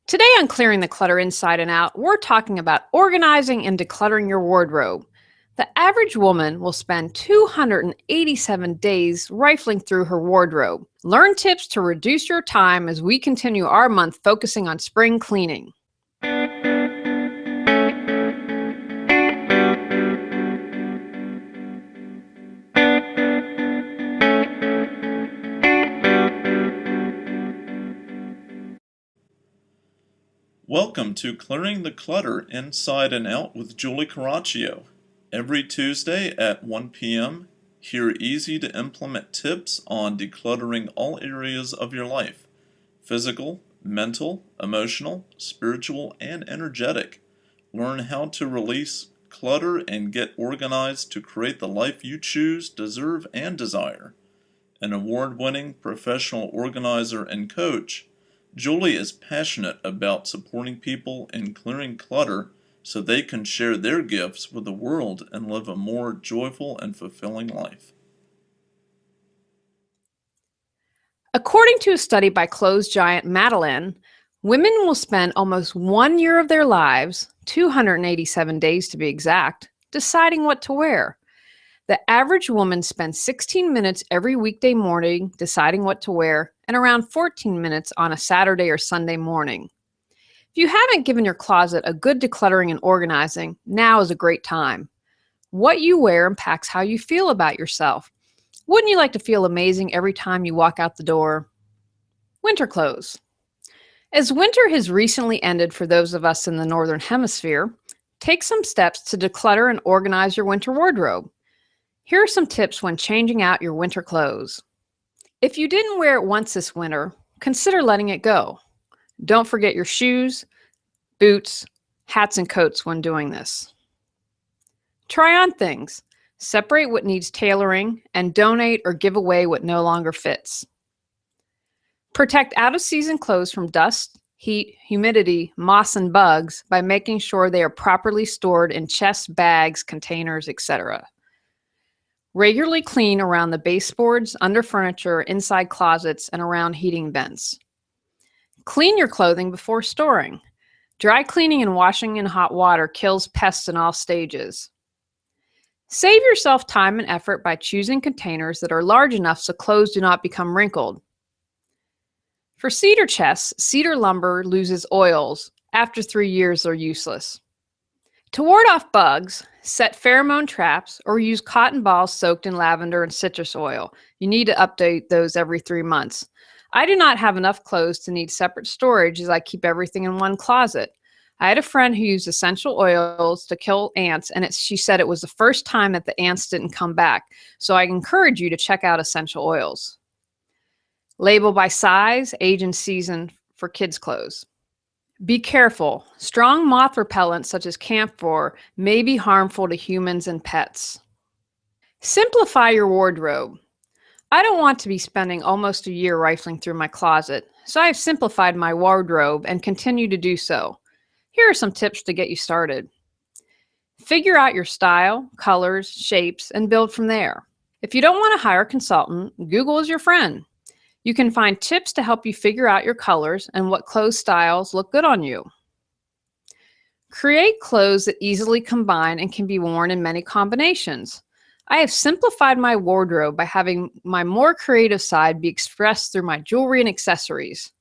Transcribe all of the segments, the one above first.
Today on Clearing the Clutter Inside and Out, we're talking about organizing and decluttering your wardrobe. The average woman will spend 287 days rifling through her wardrobe. Learn tips to reduce your time as we continue our month focusing on spring cleaning. Welcome to Clearing the Clutter Inside and Out with Julie Coraccio. Every Tuesday at 1 p.m., hear easy to implement tips on decluttering all areas of your life: physical, mental, emotional, spiritual, and energetic. Learn how to release clutter and get organized to create the life you choose, deserve, and desire. An award-winning professional organizer and coach, Julie is passionate about supporting people in clearing clutter so they can share their gifts with the world and live a more joyful and fulfilling life. According to a study by clothes giant Madeline, women will spend almost 1 year of their lives, 287 days to be exact, deciding what to wear. The average woman spends 16 minutes every weekday morning deciding what to wear and around 14 minutes on a Saturday or Sunday morning. If you haven't given your closet a good decluttering and organizing, now is a great time. What you wear impacts how you feel about yourself. Wouldn't you like to feel amazing every time you walk out the door? Winter clothes. As winter has recently ended for those of us in the Northern Hemisphere, take some steps to declutter and organize your winter wardrobe. Here are some tips when changing out your winter clothes. If you didn't wear it once this winter, consider letting it go. Don't forget your shoes, boots, hats, and coats when doing this. Try on things. Separate what needs tailoring and donate or give away what no longer fits. Protect out-of-season clothes from dust, heat, humidity, moss, and bugs by making sure they are properly stored in chests, bags, containers, etc. Regularly clean around the baseboards, under furniture, inside closets, and around heating vents. Clean your clothing before storing. Dry cleaning and washing in hot water kills pests in all stages. Save yourself time and effort by choosing containers that are large enough so clothes do not become wrinkled. For cedar chests, cedar lumber loses oils. After 3 years, they're useless. To ward off bugs, set pheromone traps or use cotton balls soaked in lavender and citrus oil. You need to update those every 3 months. I do not have enough clothes to need separate storage as I keep everything in one closet. I had a friend who used essential oils to kill ants, and she said it was the first time that the ants didn't come back. So I encourage you to check out essential oils. Label by size, age, and season for kids' clothes. Be careful. Strong moth repellents such as camphor may be harmful to humans and pets. Simplify your wardrobe. I don't want to be spending almost a year rifling through my closet, so I have simplified my wardrobe and continue to do so. Here are some tips to get you started. Figure out your style, colors, shapes, and build from there. If you don't want to hire a consultant, Google is your friend. You can find tips to help you figure out your colors and what clothes styles look good on you. Create clothes that easily combine and can be worn in many combinations. I have simplified my wardrobe by having my more creative side be expressed through my jewelry and accessories.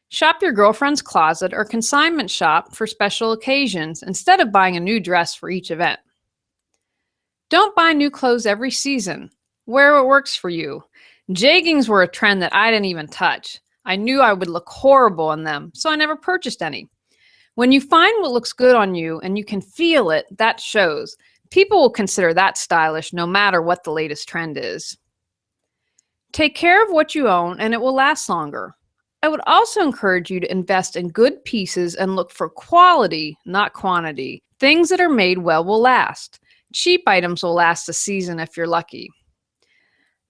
Shop your girlfriend's closet or consignment shop for special occasions instead of buying a new dress for each event. Don't buy new clothes every season. Wear what works for you. Jeggings were a trend that I didn't even touch. I knew I would look horrible in them, so I never purchased any. When you find what looks good on you and you can feel it, that shows. People will consider that stylish no matter what the latest trend is. Take care of what you own and it will last longer. I would also encourage you to invest in good pieces and look for quality, not quantity. Things that are made well will last. Cheap items will last a season if you're lucky.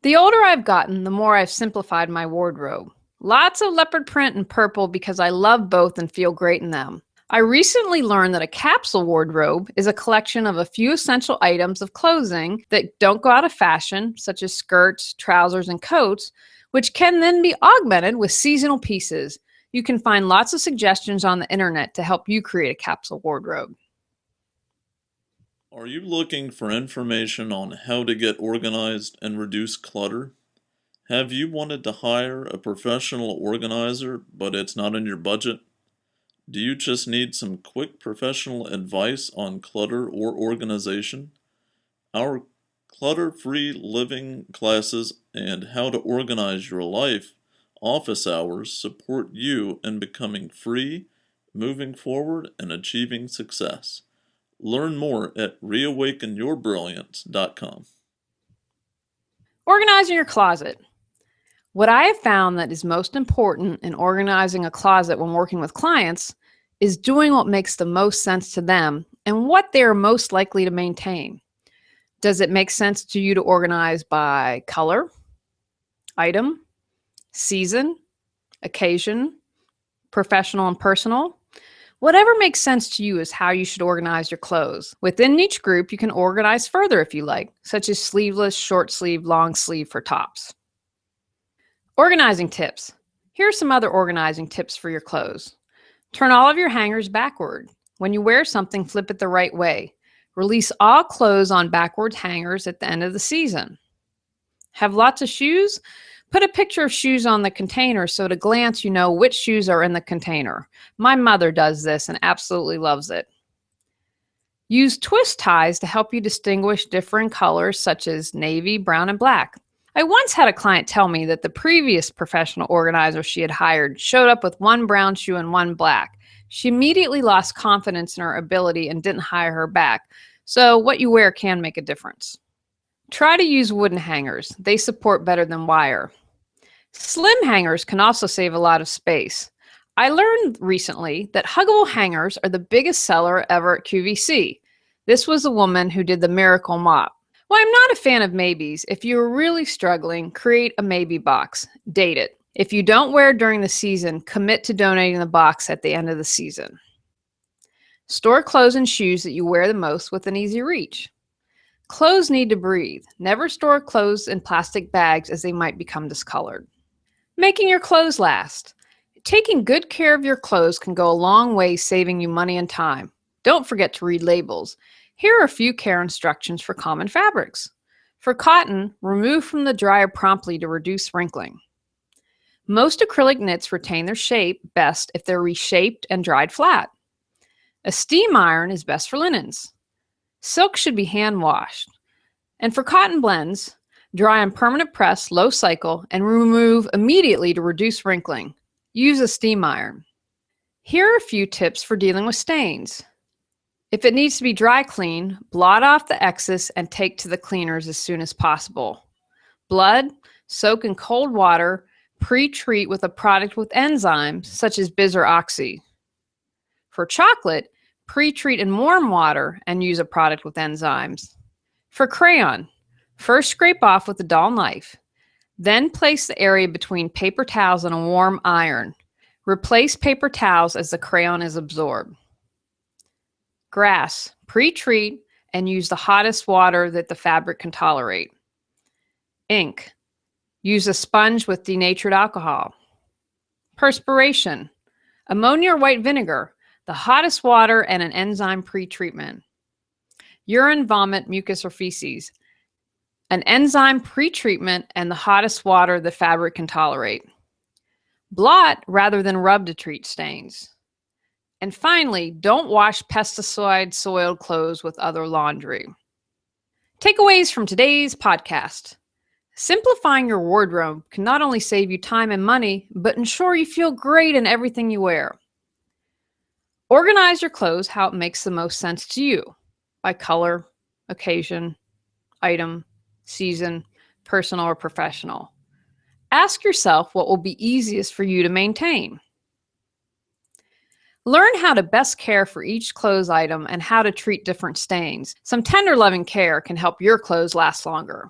The older I've gotten, the more I've simplified my wardrobe. Lots of leopard print and purple because I love both and feel great in them. I recently learned that a capsule wardrobe is a collection of a few essential items of clothing that don't go out of fashion, such as skirts, trousers, and coats, which can then be augmented with seasonal pieces. You can find lots of suggestions on the internet to help you create a capsule wardrobe. Are you looking for information on how to get organized and reduce clutter? Have you wanted to hire a professional organizer, but it's not in your budget? Do you just need some quick professional advice on clutter or organization? Our clutter-free living classes and how to organize your life office hours support you in becoming free, moving forward, and achieving success. Learn more at reawakenyourbrilliance.com. Organizing your closet. What I have found that is most important in organizing a closet when working with clients is doing what makes the most sense to them and what they are most likely to maintain. Does it make sense to you to organize by color, item, season, occasion, professional and personal? Whatever makes sense to you is how you should organize your clothes. Within each group, you can organize further if you like, such as sleeveless, short sleeve, long sleeve for tops. Organizing tips. Here are some other organizing tips for your clothes. Turn all of your hangers backward. When you wear something, flip it the right way. Release all clothes on backwards hangers at the end of the season. Have lots of shoes? Put a picture of shoes on the container so at a glance you know which shoes are in the container. My mother does this and absolutely loves it. Use twist ties to help you distinguish different colors such as navy, brown, and black. I once had a client tell me that the previous professional organizer she had hired showed up with one brown shoe and one black. She immediately lost confidence in her ability and didn't hire her back. So what you wear can make a difference. Try to use wooden hangers. They support better than wire. Slim hangers can also save a lot of space. I learned recently that huggable hangers are the biggest seller ever at QVC. This was the woman who did the miracle mop. Well, I'm not a fan of maybes. If you're really struggling, create a maybe box. Date it. If you don't wear during the season, commit to donating the box at the end of the season. Store clothes and shoes that you wear the most within easy reach. Clothes need to breathe. Never store clothes in plastic bags as they might become discolored. Making your clothes last. Taking good care of your clothes can go a long way saving you money and time. Don't forget to read labels. Here are a few care instructions for common fabrics. For cotton, remove from the dryer promptly to reduce wrinkling. Most acrylic knits retain their shape best if they're reshaped and dried flat. A steam iron is best for linens. Silk should be hand washed. And for cotton blends, dry on permanent press, low cycle, and remove immediately to reduce wrinkling. Use a steam iron. Here are a few tips for dealing with stains. If it needs to be dry cleaned, blot off the excess and take to the cleaners as soon as possible. Blood, soak in cold water, pre-treat with a product with enzymes such as Biz or Oxy. For chocolate, pre-treat in warm water and use a product with enzymes. For crayon, first scrape off with a dull knife. Then place the area between paper towels and a warm iron. Replace paper towels as the crayon is absorbed. Grass, pre-treat and use the hottest water that the fabric can tolerate. Ink, use a sponge with denatured alcohol. Perspiration, ammonia or white vinegar, the hottest water and an enzyme pre-treatment. Urine, vomit, mucus, or feces, an enzyme pre-treatment and the hottest water the fabric can tolerate. Blot rather than rub to treat stains. And finally, don't wash pesticide-soiled clothes with other laundry. Takeaways from today's podcast. Simplifying your wardrobe can not only save you time and money, but ensure you feel great in everything you wear. Organize your clothes how it makes the most sense to you, by color, occasion, item, season, personal or professional. Ask yourself what will be easiest for you to maintain. Learn how to best care for each clothes item and how to treat different stains. Some tender loving care can help your clothes last longer.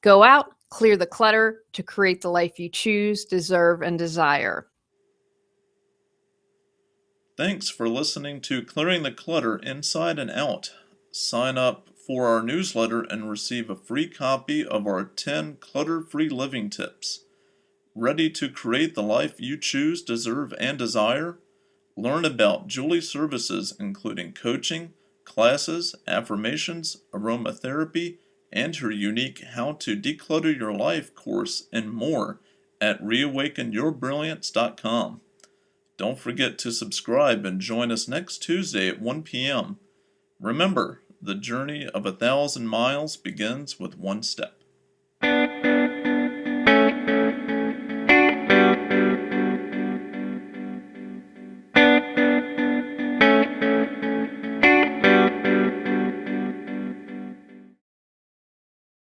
Go out, clear the clutter to create the life you choose, deserve, and desire. Thanks for listening to Clearing the Clutter Inside and Out. Sign up for our newsletter and receive a free copy of our 10 clutter-free living tips. Ready to create the life you choose, deserve, and desire? Learn about Julie's services, including coaching, classes, affirmations, aromatherapy, and her unique How to Declutter Your Life course, and more at reawakenyourbrilliance.com. Don't forget to subscribe and join us next Tuesday at 1 p.m. Remember, the journey of 1,000 miles begins with one step.